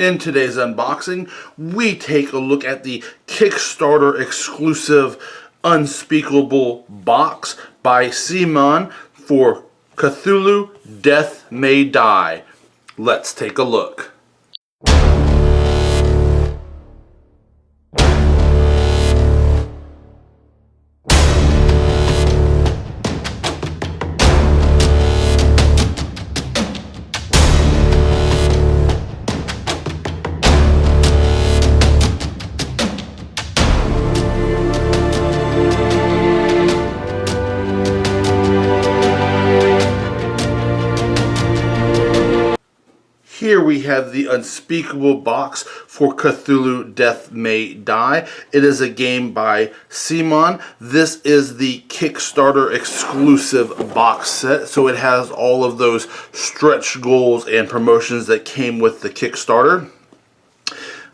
In today's unboxing, we take a look at the Kickstarter exclusive Unspeakable Box by CMON for Cthulhu Death May Die. Let's take a look. Here we have the Unspeakable Box for Cthulhu Death May Die. It is a game by CMON. This is the Kickstarter exclusive box set, so it has all of those stretch goals and promotions that came with the Kickstarter.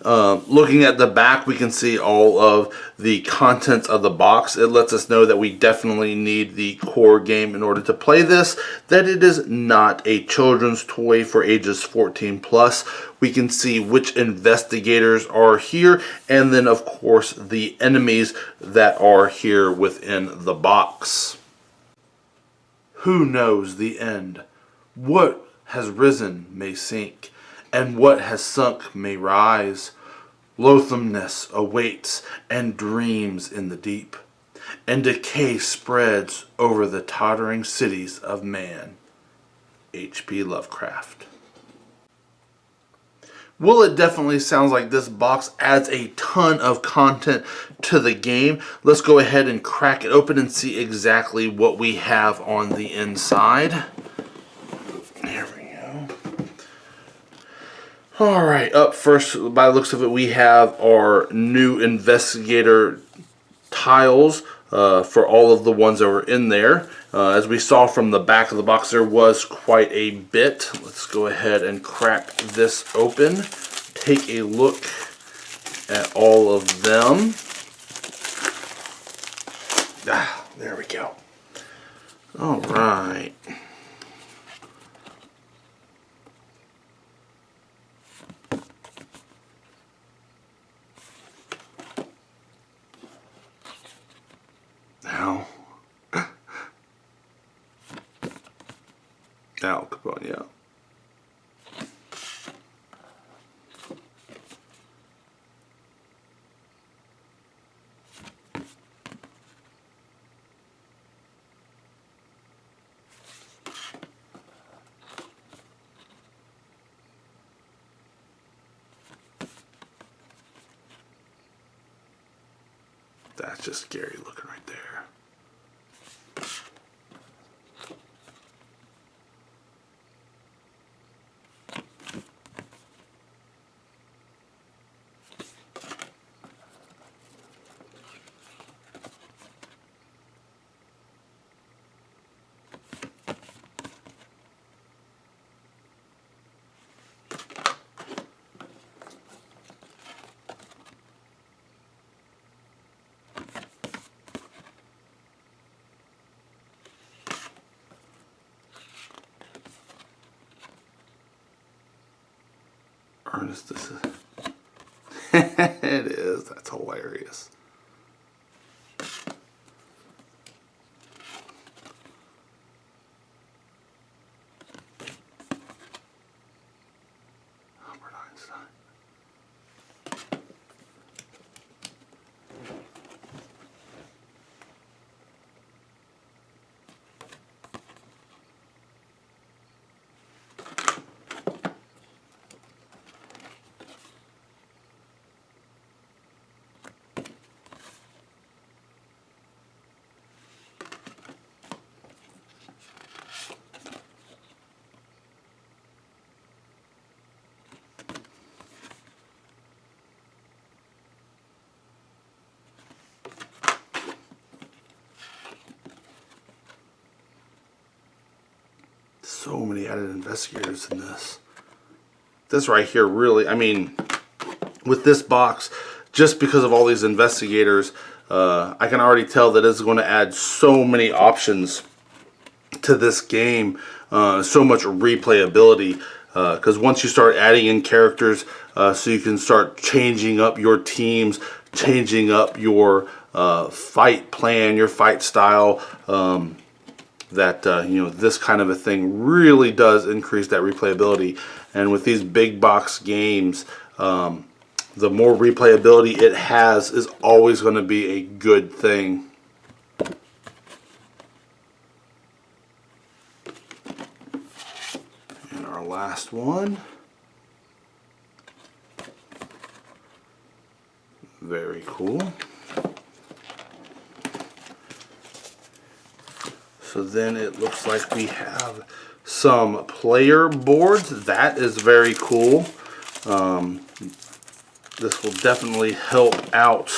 Looking at the back, we can see all of the contents of the box. It lets us know that we definitely need the core game in order to play this, that it is not a children's toy for ages 14 plus. We can see which investigators are here, and then of course the enemies that are here within the box. Who knows the end? What has risen may sink, and what has sunk may rise. Loathsomeness awaits and dreams in the deep, and decay spreads over the tottering cities of man. H.P. Lovecraft. Well, it definitely sounds like this box adds a ton of content to the game. Let's go ahead and crack it open and see exactly what we have on the inside. There we go. Alright, up first, by the looks of it, we have our new Investigator tiles for all of the ones that were in there. As we saw from the back of the box, there was quite a bit. Let's go ahead and crack this open. Take a look at all of them. There we go. Alright. Al Capone, yeah. That's just scary looking right there. Ernest, this is it is. That's hilarious. Albert Einstein. So many added investigators in this. This right here really, I mean, with this box, just because of all these investigators, I can already tell that it's going to add so many options to this game, so much replayability. because once you start adding in characters, so you can start changing up your teams, changing up your fight plan, your fight style, this kind of a thing really does increase that replayability. And with these big box games, the more replayability it has is always going to be a good thing. And our last one. Very cool. So then it looks like we have some player boards. That is very cool. This will definitely help out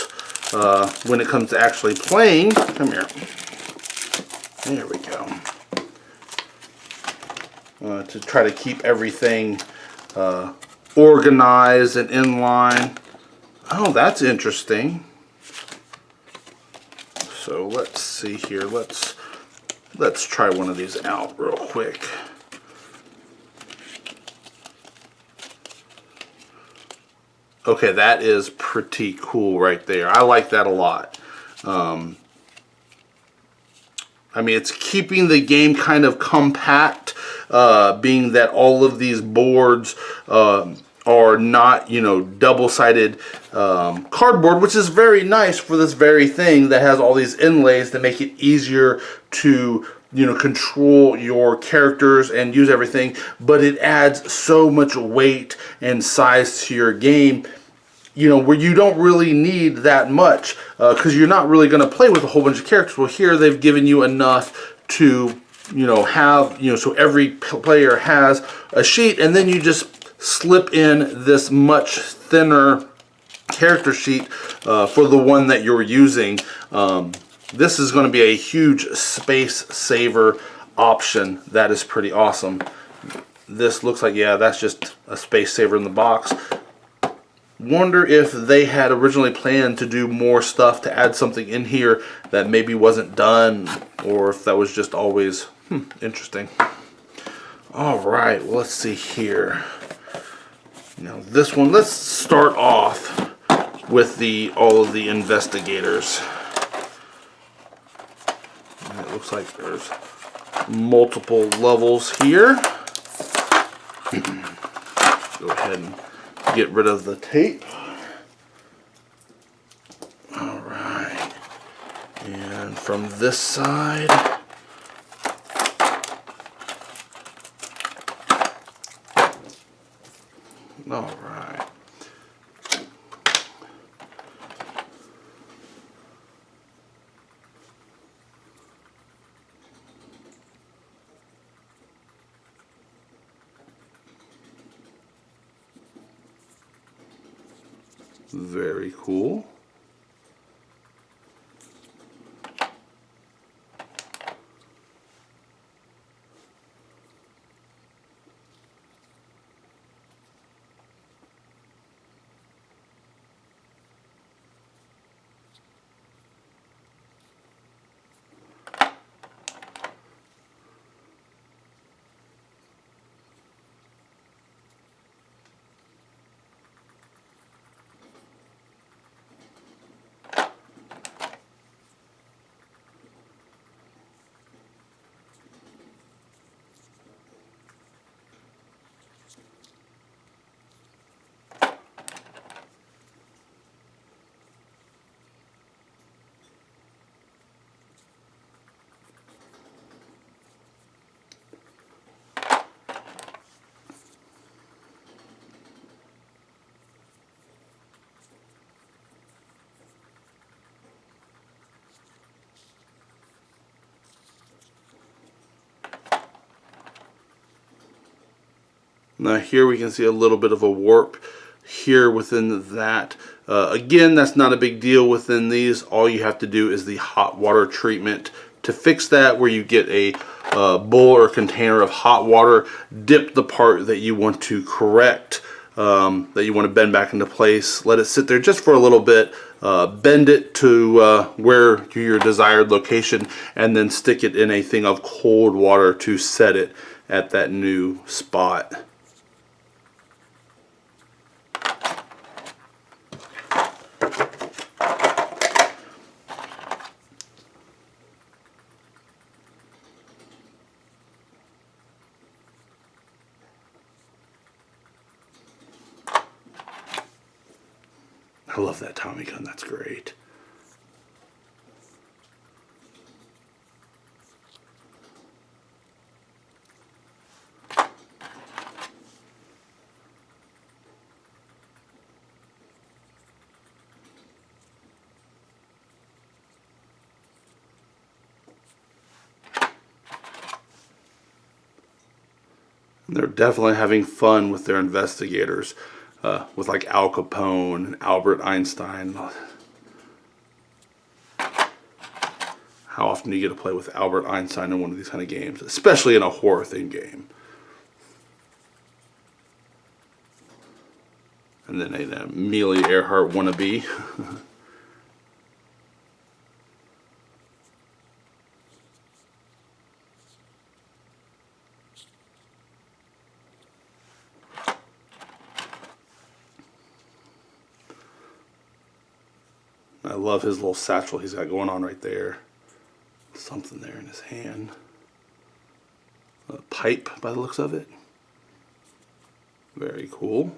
when it comes to actually playing. Come here. There we go. To try to keep everything organized and in line. Oh, that's interesting. So let's see here. Let's try one of these out real quick. Okay, that is pretty cool right there. I like that a lot. I mean, it's keeping the game kind of compact, being that all of these boards are not, double-sided cardboard, which is very nice for this very thing that has all these inlays that make it easier to, control your characters and use everything, but it adds so much weight and size to your game, where you don't really need that much, because you're not really going to play with a whole bunch of characters. Well, here they've given you enough to, have, so every player has a sheet, and then you just slip in this much thinner character sheet for the one that you're using. This is going to be a huge space saver option. That is pretty awesome. This looks like, yeah, that's just a space saver in the box. Wonder if they had originally planned to do more stuff, to add something in here that maybe wasn't done, or if that was just always interesting. All right, well, let's see here. Now this one, let's start off with all of the investigators. And it looks like there's multiple levels here. Go ahead and get rid of the tape. All right, and from this side, all right. Very cool. Now here we can see a little bit of a warp here within that. Again, that's not a big deal within these. All you have to do is the hot water treatment to fix that, where you get a bowl or container of hot water, dip the part that you want to correct, that you want to bend back into place, let it sit there just for a little bit, bend it to where your desired location, and then stick it in a thing of cold water to set it at that new spot. I love that Tommy gun. That's great. They're definitely having fun with their investigators, with like Al Capone and Albert Einstein. How often do you get to play with Albert Einstein in one of these kind of games, especially in a horror themed game? And then an Amelia Earhart wannabe. I love his little satchel he's got going on right there. Something there in his hand. A pipe by the looks of it. Very cool.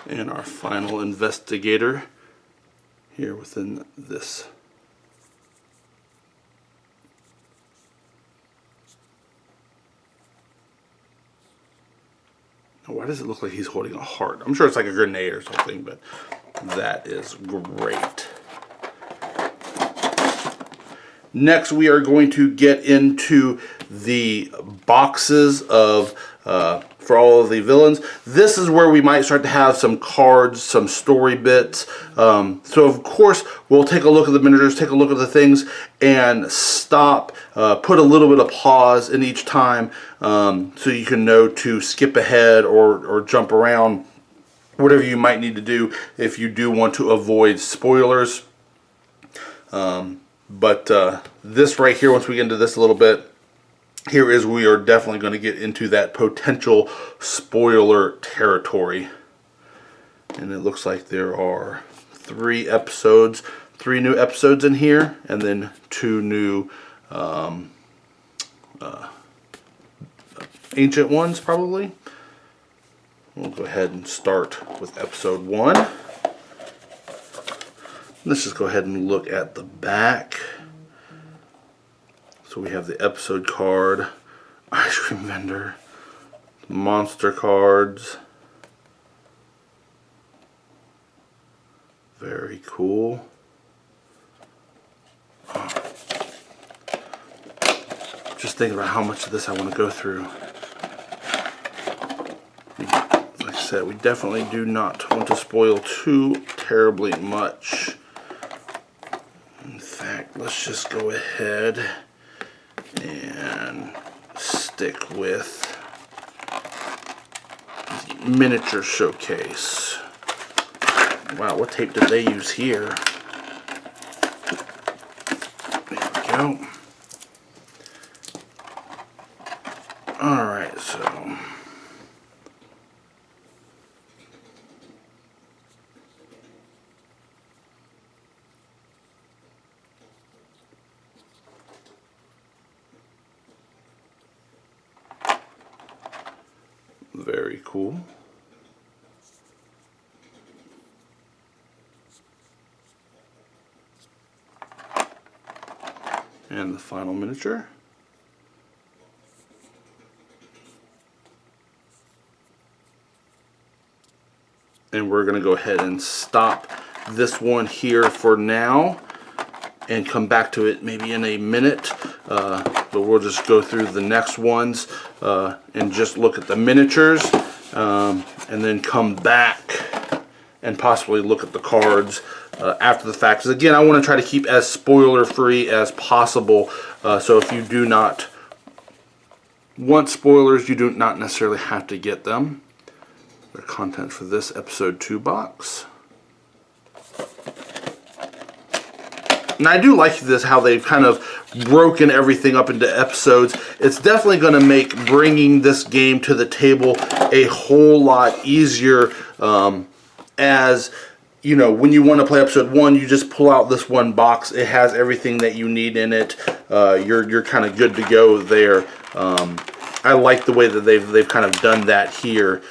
And our final investigator here within this. Now, why does it look like he's holding a heart? I'm sure it's like a grenade or something, but that is great. Next, we are going to get into the boxes of for all of the villains. This is where we might start to have some cards, some story bits. So of course, we'll take a look at the miniatures, take a look at the things, and stop, put a little bit of pause in each time, so you can know to skip ahead or jump around, whatever you might need to do if you do want to avoid spoilers. But this right here, once we get into this a little bit, here is we are definitely going to get into that potential spoiler territory. And it looks like there are 3 new episodes in here, and then 2 new ancient ones probably. We'll go ahead and start with episode 1. Let's just go ahead and look at the back. So we have the episode card, ice cream vendor, monster cards. Very cool. Just thinking about how much of this I want to go through. Like I said, we definitely do not want to spoil too terribly much. In fact, let's just go ahead and stick with the miniature showcase. Wow, what tape did they use here? There we go. Alright, so very cool. And the final miniature. And we're going to go ahead and stop this one here for now and come back to it maybe in a minute. But we'll just go through the next ones and just look at the miniatures, and then come back and possibly look at the cards after the fact. Because again, I want to try to keep as spoiler free as possible. So if you do not want spoilers, you do not necessarily have to get them. The content for this episode 2 box. And I do like this, how they've kind of broken everything up into episodes. It's definitely going to make bringing this game to the table a whole lot easier, as you know, when you want to play episode 1, you just pull out this one box. It has everything that you need in it. You're kind of good to go there. I like the way that they've kind of done that here.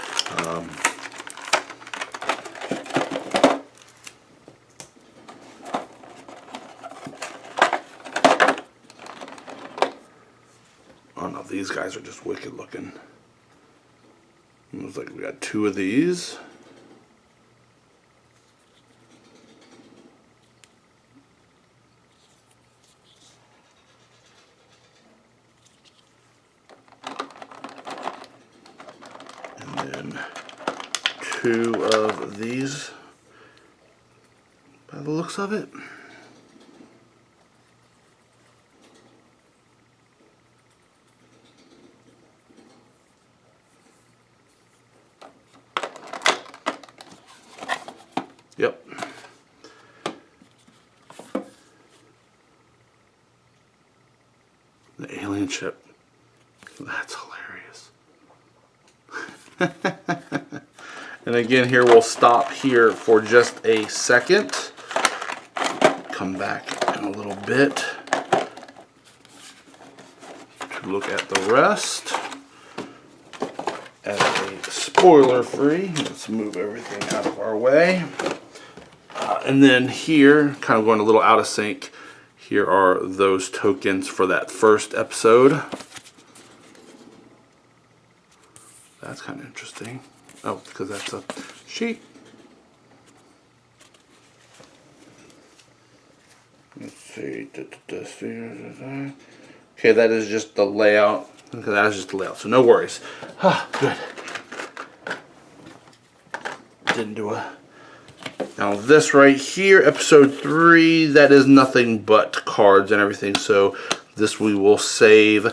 Oh no, these guys are just wicked looking. It looks like we got 2 of these. And then 2 of these by the looks of it. Yep. The alien ship. That's hilarious. And again, here we'll stop here for just a second. Come back in a little bit to look at the rest. As a spoiler free, let's move everything out of our way. And then here, kind of going a little out of sync, here are those tokens for that first episode. That's kind of interesting. Oh, because that's a sheet. Let's see. Okay, that is just the layout. Okay, that is just the layout, so no worries. Good. Didn't do a... Now this right here, episode 3, that is nothing but cards and everything. So this we will save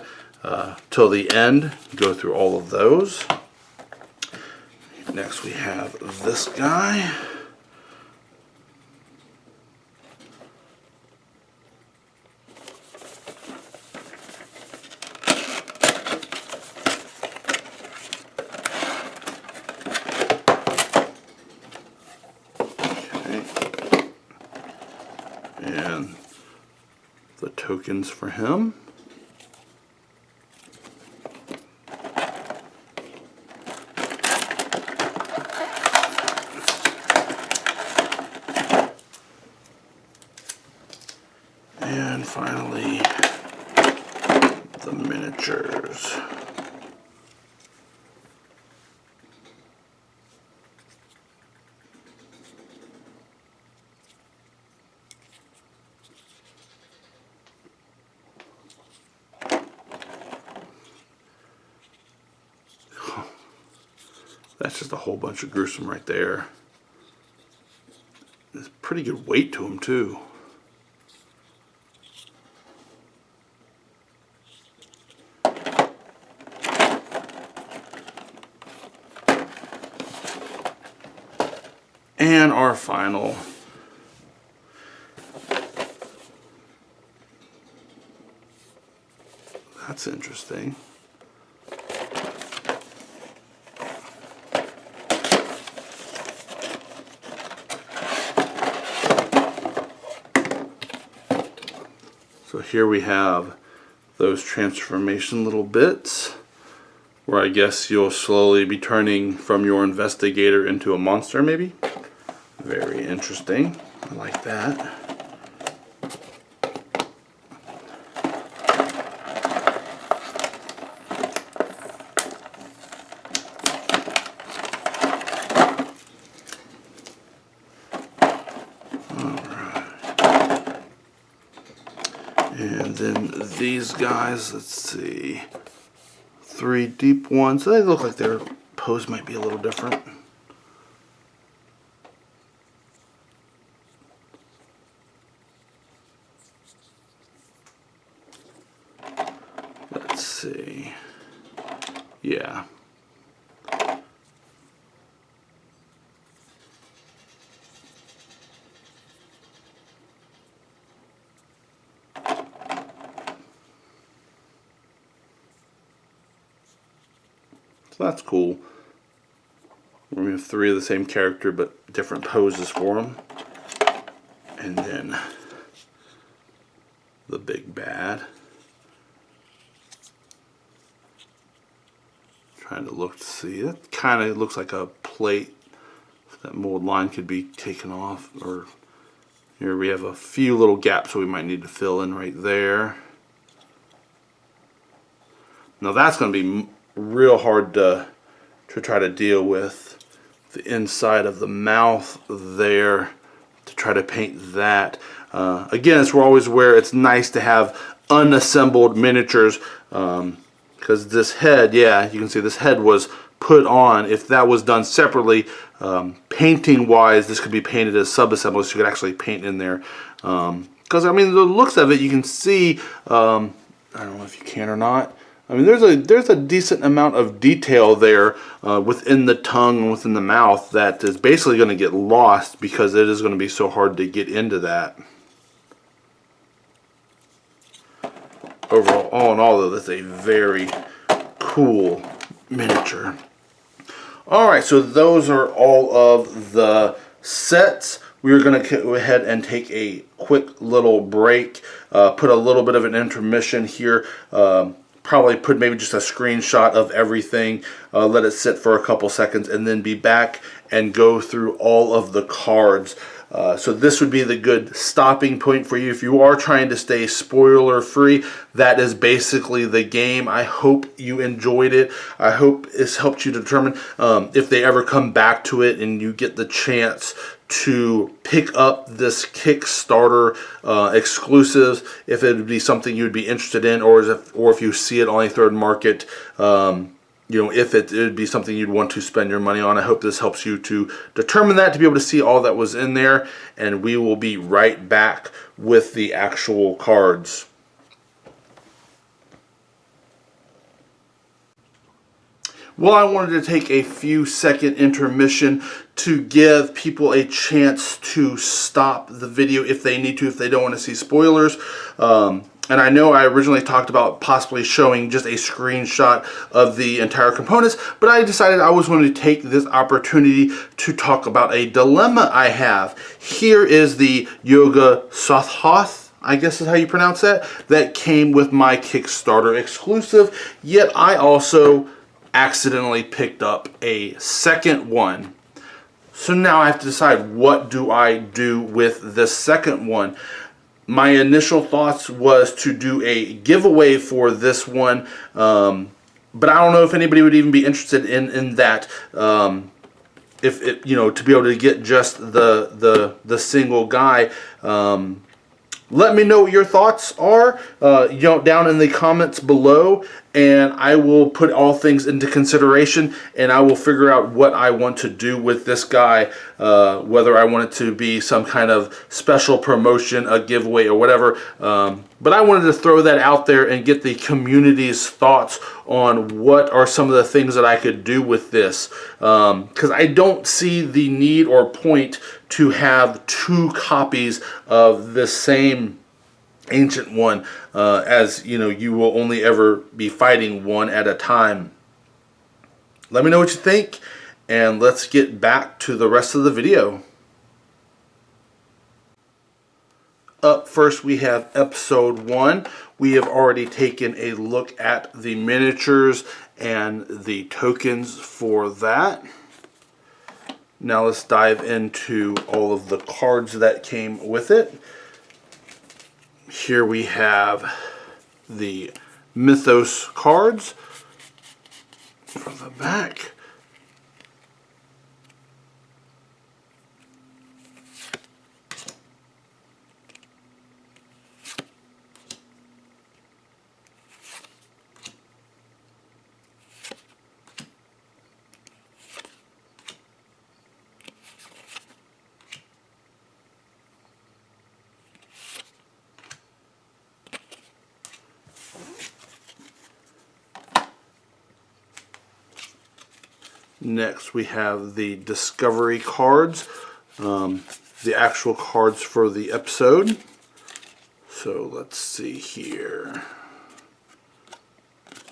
till the end. Go through all of those. Next we have this guy. And the tokens for him. And finally, the miniatures. That's just a whole bunch of gruesome right there. There's pretty good weight to them too. And our final that's interesting. So here we have those transformation little bits where I guess you'll slowly be turning from your investigator into a monster maybe. Very interesting. I like that. And then these guys, let's see, 3 deep ones. They look like their pose might be a little different. Let's see. Yeah. So that's cool. We have 3 of the same character, but different poses for them. And then the big bad. Trying to look to see. It kind of looks like a plate. That mold line could be taken off. Or here we have a few little gaps so we might need to fill in right there. Now that's going to be real hard to try to deal with. The inside of the mouth there, to try to paint that. Again, it's always where it's nice to have unassembled miniatures, because this head, yeah, you can see this head was put on. If that was done separately, painting wise, this could be painted as sub-assemblies, so you could actually paint in there. Because I mean, the looks of it, you can see, I don't know if you can or not, I mean, there's a decent amount of detail there within the tongue and within the mouth that is basically going to get lost because it is going to be so hard to get into that. Overall, all in all, though, that's a very cool miniature. Alright, so those are all of the sets. We're going to go ahead and take a quick little break, put a little bit of an intermission here. Probably put maybe just a screenshot of everything, let it sit for a couple seconds, and then be back and go through all of the cards. So this would be the good stopping point for you. If you are trying to stay spoiler free, that is basically the game. I hope you enjoyed it. I hope it's helped you determine if they ever come back to it and you get the chance to pick up this Kickstarter exclusives, if it would be something you'd be interested in, or if you see it on a third market, you know, if it would be something you'd want to spend your money on. I hope this helps you to determine that, to be able to see all that was in there, and we will be right back with the actual cards. Well, I wanted to take a few second intermission to give people a chance to stop the video if they need to, if they don't want to see spoilers. And I know I originally talked about possibly showing just a screenshot of the entire components, but I decided I was going to take this opportunity to talk about a dilemma I have. Here is the Yoga Sothoth, I guess is how you pronounce that came with my Kickstarter exclusive, yet I also accidentally picked up a second one. So now I have to decide, what do I do with this second one? My initial thoughts was to do a giveaway for this one, but I don't know if anybody would even be interested in that. If it, you know, to be able to get just the single guy. Let me know what your thoughts are, you know, down in the comments below, and I will put all things into consideration, and I will figure out what I want to do with this guy, whether I want it to be some kind of special promotion, a giveaway, or whatever. But I wanted to throw that out there and get the community's thoughts on what are some of the things that I could do with this, because I don't see the need or point to have 2 copies of the same ancient one, as you know, you will only ever be fighting one at a time. Let me know what you think, and let's get back to the rest of the video. Up first, we have episode 1. We have already taken a look at the miniatures and the tokens for that. Now let's dive into all of the cards that came with it. Here we have the Mythos cards from the back. Next we have the Discovery cards, the actual cards for the episode. So let's see here.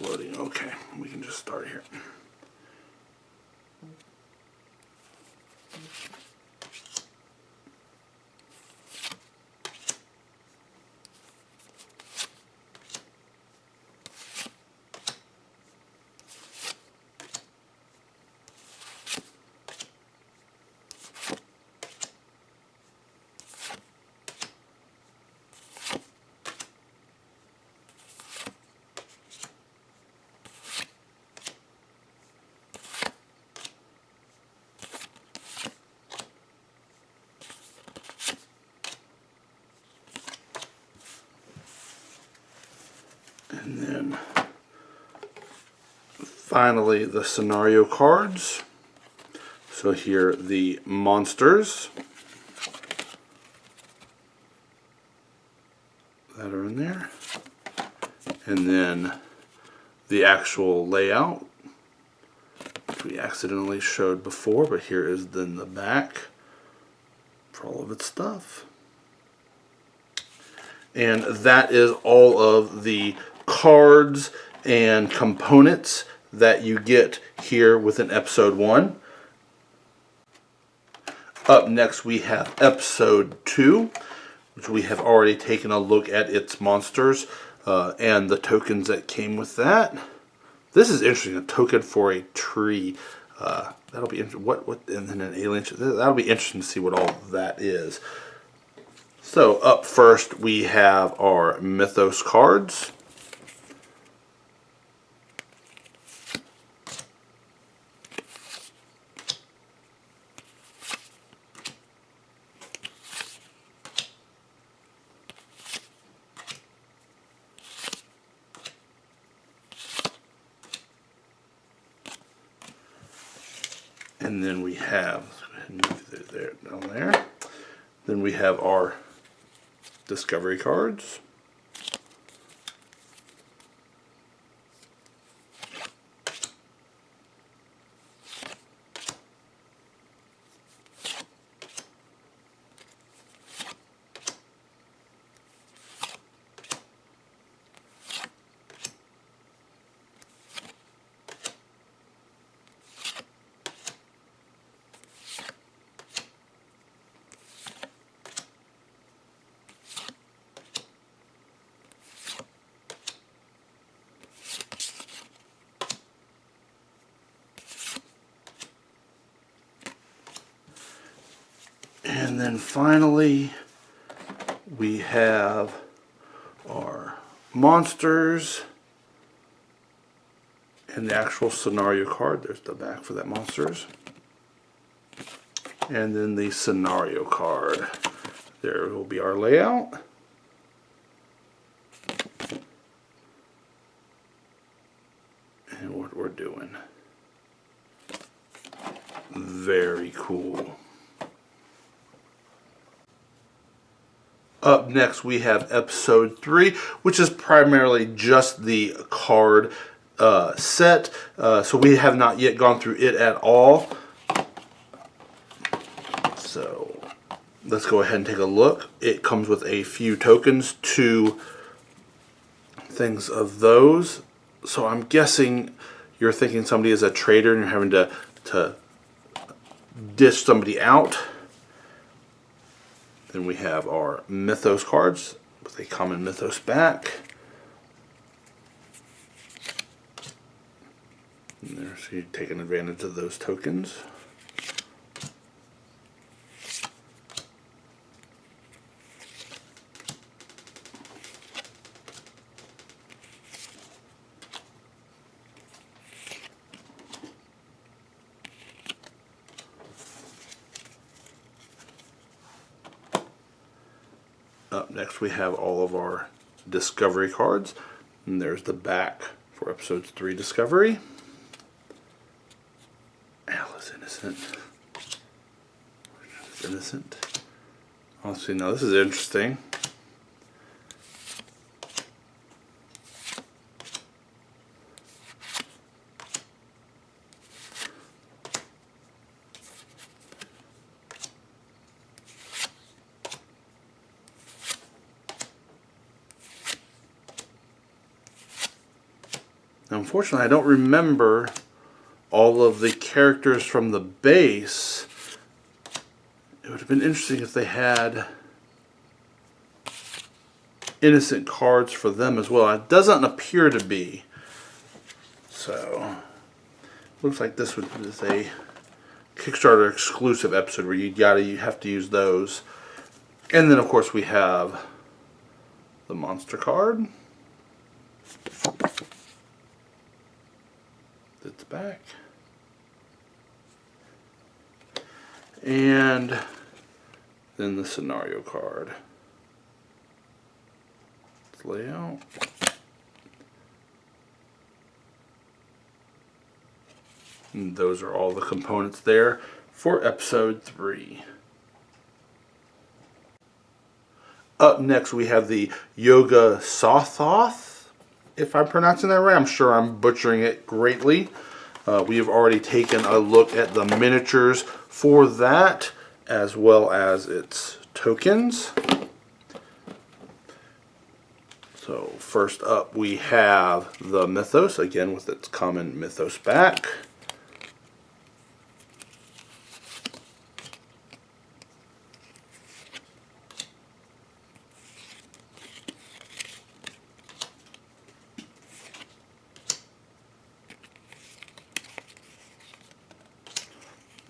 Loading, okay, we can just start here. And then finally the scenario cards. So here the monsters that are in there. And then the actual layout, which we accidentally showed before, but here is then the back for all of its stuff. And that is all of the cards and components that you get here within episode 1. Up next we have episode 2, which we have already taken a look at its monsters and the tokens that came with that. This is interesting, a token for a tree. That'll be interesting. What and then an alien. That'll be interesting to see what all that is. So up first we have our Mythos cards. And then we have, down there. Then we have our discovery cards. And then finally, we have our monsters and the actual scenario card. There's the back for that monsters. And then the scenario card. There will be our layout. And what we're doing. Very cool. Up next we have episode 3, which is primarily just the card set. So we have not yet gone through it at all. So let's go ahead and take a look. It comes with a few tokens, 2 things of those. So I'm guessing you're thinking somebody is a trader and you're having to dish somebody out. Then we have our Mythos cards with a common Mythos back. And there, so you're taking advantage of those tokens. Up next we have all of our discovery cards. And there's the back for episode 3 discovery. Al is innocent. Innocent. Honestly, now this is interesting. Now, unfortunately, I don't remember all of the characters from the base. It would have been interesting if they had innocent cards for them as well. It doesn't appear to be. So, looks like this is a Kickstarter exclusive episode where you have to use those. And then, of course, we have the monster card. It's back. And then the scenario card. Layout. And those are all the components there for episode 3. Up next we have the Yoga Sothoth. If I'm pronouncing that right, I'm sure I'm butchering it greatly. We have already taken a look at the miniatures for that, as well as its tokens. So first up we have the Mythos, again with its common Mythos back.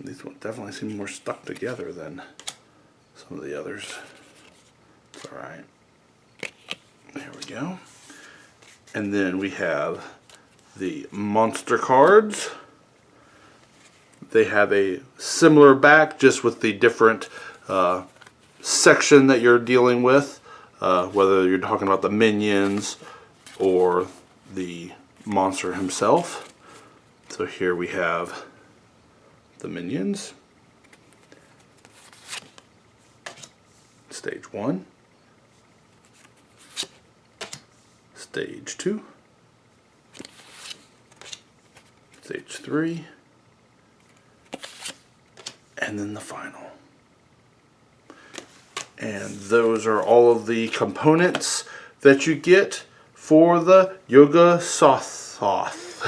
These ones definitely seem more stuck together than some of the others. It's alright. There we go. And then we have the monster cards. They have a similar back, just with the different section that you're dealing with, whether you're talking about the minions or the monster himself. So here we have the minions. Stage 1. Stage 2. Stage 3. And then the final. And those are all of the components that you get for the Yoga Sothoth.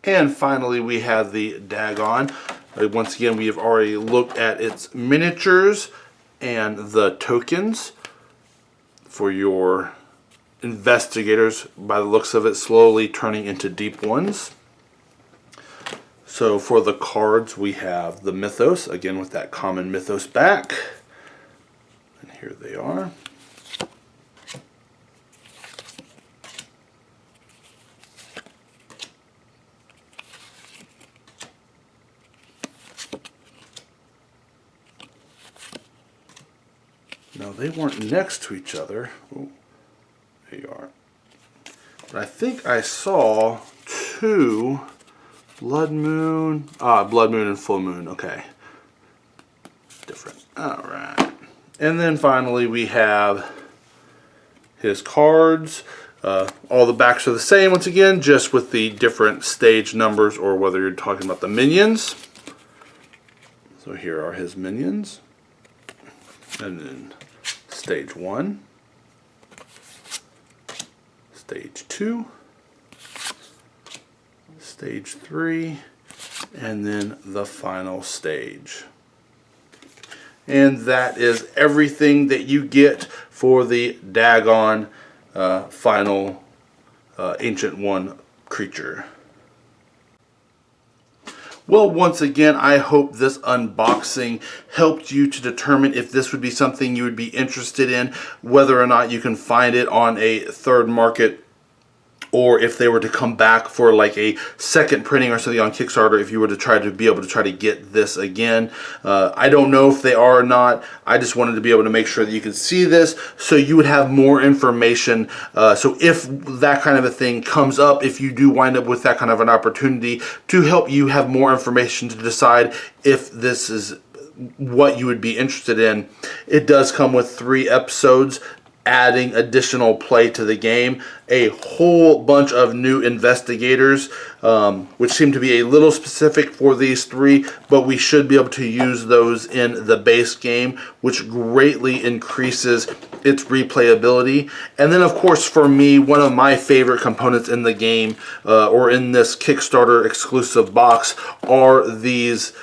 And finally we have the Dagon. Once again, we have already looked at its miniatures and the tokens for your investigators, by the looks of it, slowly turning into deep ones. So for the cards we have the Mythos, again with that common Mythos back. And here they are. Now they weren't next to each other. Ooh, there you are. But I think I saw 2 Blood Moon. Blood Moon and Full Moon. Okay. Different. Alright. And then finally we have his cards. All the backs are the same once again, just with the different stage numbers, or whether you're talking about the minions. So here are his minions. And then Stage 1, Stage 2, Stage 3, and then the final stage. And that is everything that you get for the Dagon final Ancient One creature. Well, once again, I hope this unboxing helped you to determine if this would be something you would be interested in, whether or not you can find it on a third market, or if they were to come back for like a second printing or something on Kickstarter, if you were to try to be able to try to get this again. I don't know if they are or not. I just wanted to be able to make sure that you could see this so you would have more information. So if that kind of a thing comes up, if you do wind up with that kind of an opportunity, to help you have more information to decide if this is what you would be interested in. It does come with 3 episodes, adding additional play to the game, a whole bunch of new investigators, which seem to be a little specific for these 3, but we should be able to use those in the base game, which greatly increases its replayability. And then of course for me, one of my favorite components in the game, or in this Kickstarter exclusive box, are these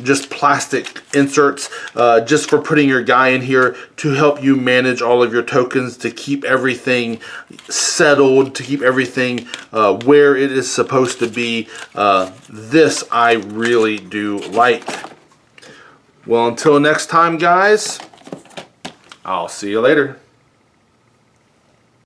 just plastic inserts, just for putting your guy in here to help you manage all of your tokens, to keep everything settled, to keep everything where it is supposed to be. This I really do like. Well, until next time, guys, I'll see you later.